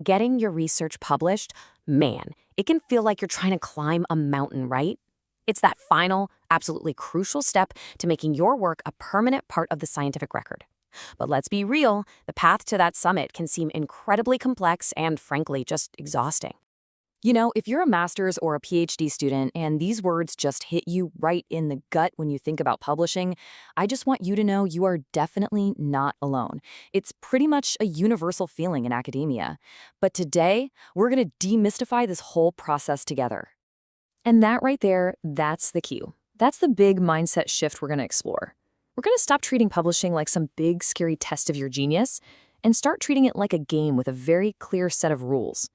Getting your research published, man, it can feel like you're trying to climb a mountain, right? It's that final, absolutely crucial step to making your work a permanent part of the scientific record. But let's be real, the path to that summit can seem incredibly complex and, frankly, just exhausting. If you're a master's or a PhD student and these words just hit you right in the gut when you think about publishing, I just want you to know you are definitely not alone. It's pretty much a universal feeling in academia. But today, we're going to demystify this whole process together. And that right there, that's the cue. That's the big mindset shift we're going to explore. We're going to stop treating publishing like some big, scary test of your genius and start treating it like a game with a very clear set of rules.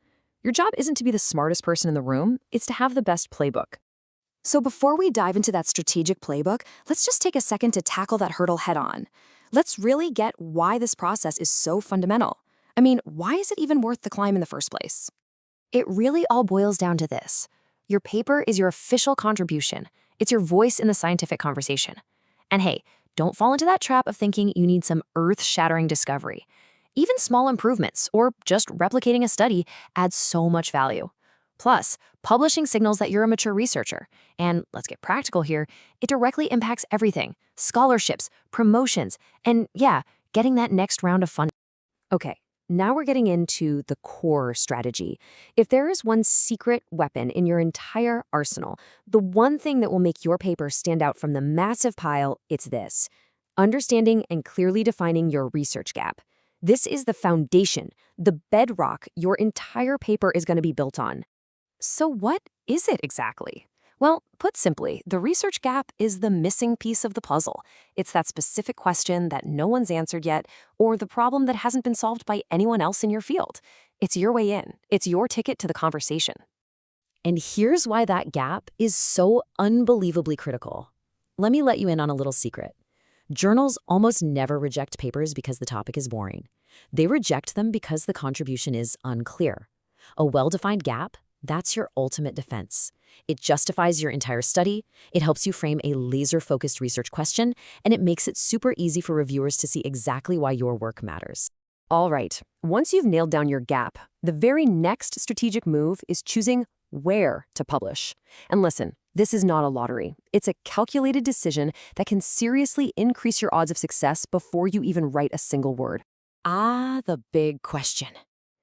Your job isn't to be the smartest person in the room, it's to have the best playbook. So before we dive into that strategic playbook, let's just take a second to tackle that hurdle head on. Let's really get why this process is so fundamental. I mean, why is it even worth the climb in the first place? It really all boils down to this. Your paper is your official contribution. It's your voice in the scientific conversation. And hey, don't fall into that trap of thinking you need some earth-shattering discovery. Even small improvements, or just replicating a study, adds so much value. Plus, publishing signals that you're a mature researcher. And let's get practical here, it directly impacts everything: scholarships, promotions, and yeah, getting that next round of funding. Okay, now we're getting into the core strategy. If there is one secret weapon in your entire arsenal, the one thing that will make your paper stand out from the massive pile, it's this: understanding and clearly defining your research gap. This is the foundation, the bedrock your entire paper is going to be built on. So what is it exactly? Well, put simply, the research gap is the missing piece of the puzzle. It's that specific question that no one's answered yet, or the problem that hasn't been solved by anyone else in your field. It's your way in. It's your ticket to the conversation. And here's why that gap is so unbelievably critical. Let me let you in on a little secret. Journals almost never reject papers because the topic is boring. They reject them because the contribution is unclear. A well-defined gap, that's your ultimate defense. It justifies your entire study, it helps you frame a laser-focused research question, and it makes it super easy for reviewers to see exactly why your work matters. All right, once you've nailed down your gap, the very next strategic move is choosing where to publish. And listen, this is not a lottery. It's a calculated decision that can seriously increase your odds of success before you even write a single word. The big question.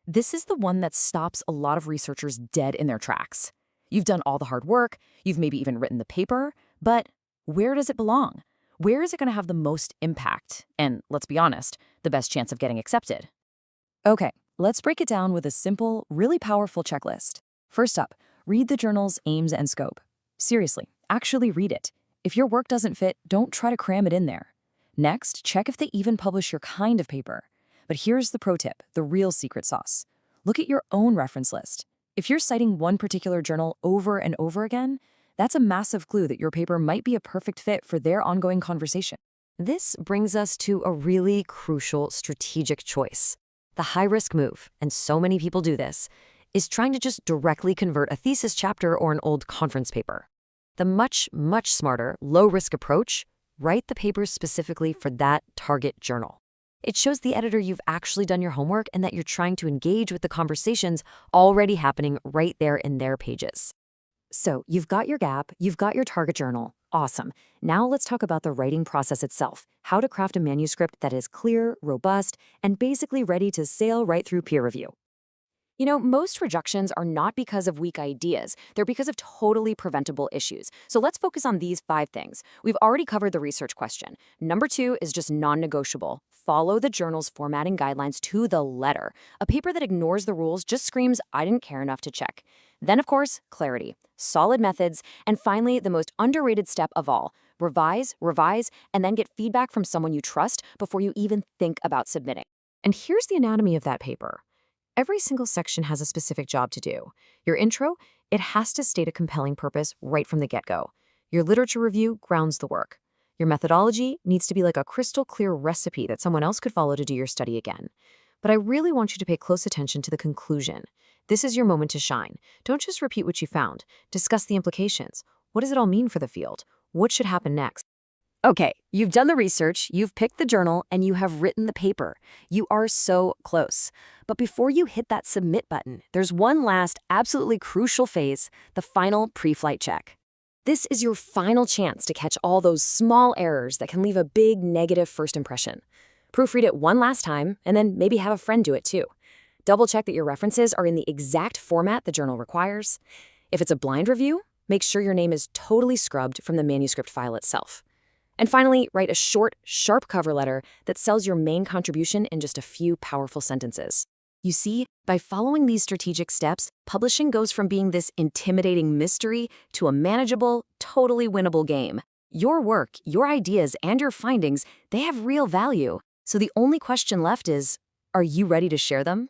This is the one that stops a lot of researchers dead in their tracks. You've done all the hard work, you've maybe even written the paper, but where does it belong? Where is it going to have the most impact? And let's be honest, the best chance of getting accepted. Okay, let's break it down with a simple, really powerful checklist. First up, read the journal's aims and scope. Seriously, actually read it. If your work doesn't fit, don't try to cram it in there. Next, check if they even publish your kind of paper. But here's the pro tip, the real secret sauce. Look at your own reference list. If you're citing one particular journal over and over again, that's a massive clue that your paper might be a perfect fit for their ongoing conversation. This brings us to a really crucial strategic choice. The high-risk move, and so many people do this, is trying to just directly convert a thesis chapter or an old conference paper. The much, much smarter, low-risk approach, write the papers specifically for that target journal. It shows the editor you've actually done your homework and that you're trying to engage with the conversations already happening right there in their pages. So you've got your gap, you've got your target journal. Awesome. Now let's talk about the writing process itself, how to craft a manuscript that is clear, robust, and basically ready to sail right through peer review. Most rejections are not because of weak ideas. They're because of totally preventable issues. So let's focus on these 5 things. We've already covered the research question. Number 2 is just non-negotiable. Follow the journal's formatting guidelines to the letter. A paper that ignores the rules just screams, "I didn't care enough to check." Then, of course, clarity, solid methods, and finally, the most underrated step of all, revise, and then get feedback from someone you trust before you even think about submitting. And here's the anatomy of that paper. Every single section has a specific job to do. Your intro, it has to state a compelling purpose right from the get-go. Your literature review grounds the work. Your methodology needs to be like a crystal clear recipe that someone else could follow to do your study again. But I really want you to pay close attention to the conclusion. This is your moment to shine. Don't just repeat what you found. Discuss the implications. What does it all mean for the field? What should happen next? Okay, you've done the research, you've picked the journal, and you have written the paper. You are so close. But before you hit that submit button, there's one last, absolutely crucial phase, the final pre-flight check. This is your final chance to catch all those small errors that can leave a big negative first impression. Proofread it one last time, and then maybe have a friend do it too. Double check that your references are in the exact format the journal requires. If it's a blind review, make sure your name is totally scrubbed from the manuscript file itself. And finally, write a short, sharp cover letter that sells your main contribution in just a few powerful sentences. You see, by following these strategic steps, publishing goes from being this intimidating mystery to a manageable, totally winnable game. Your work, your ideas, and your findings, they have real value. So the only question left is, are you ready to share them?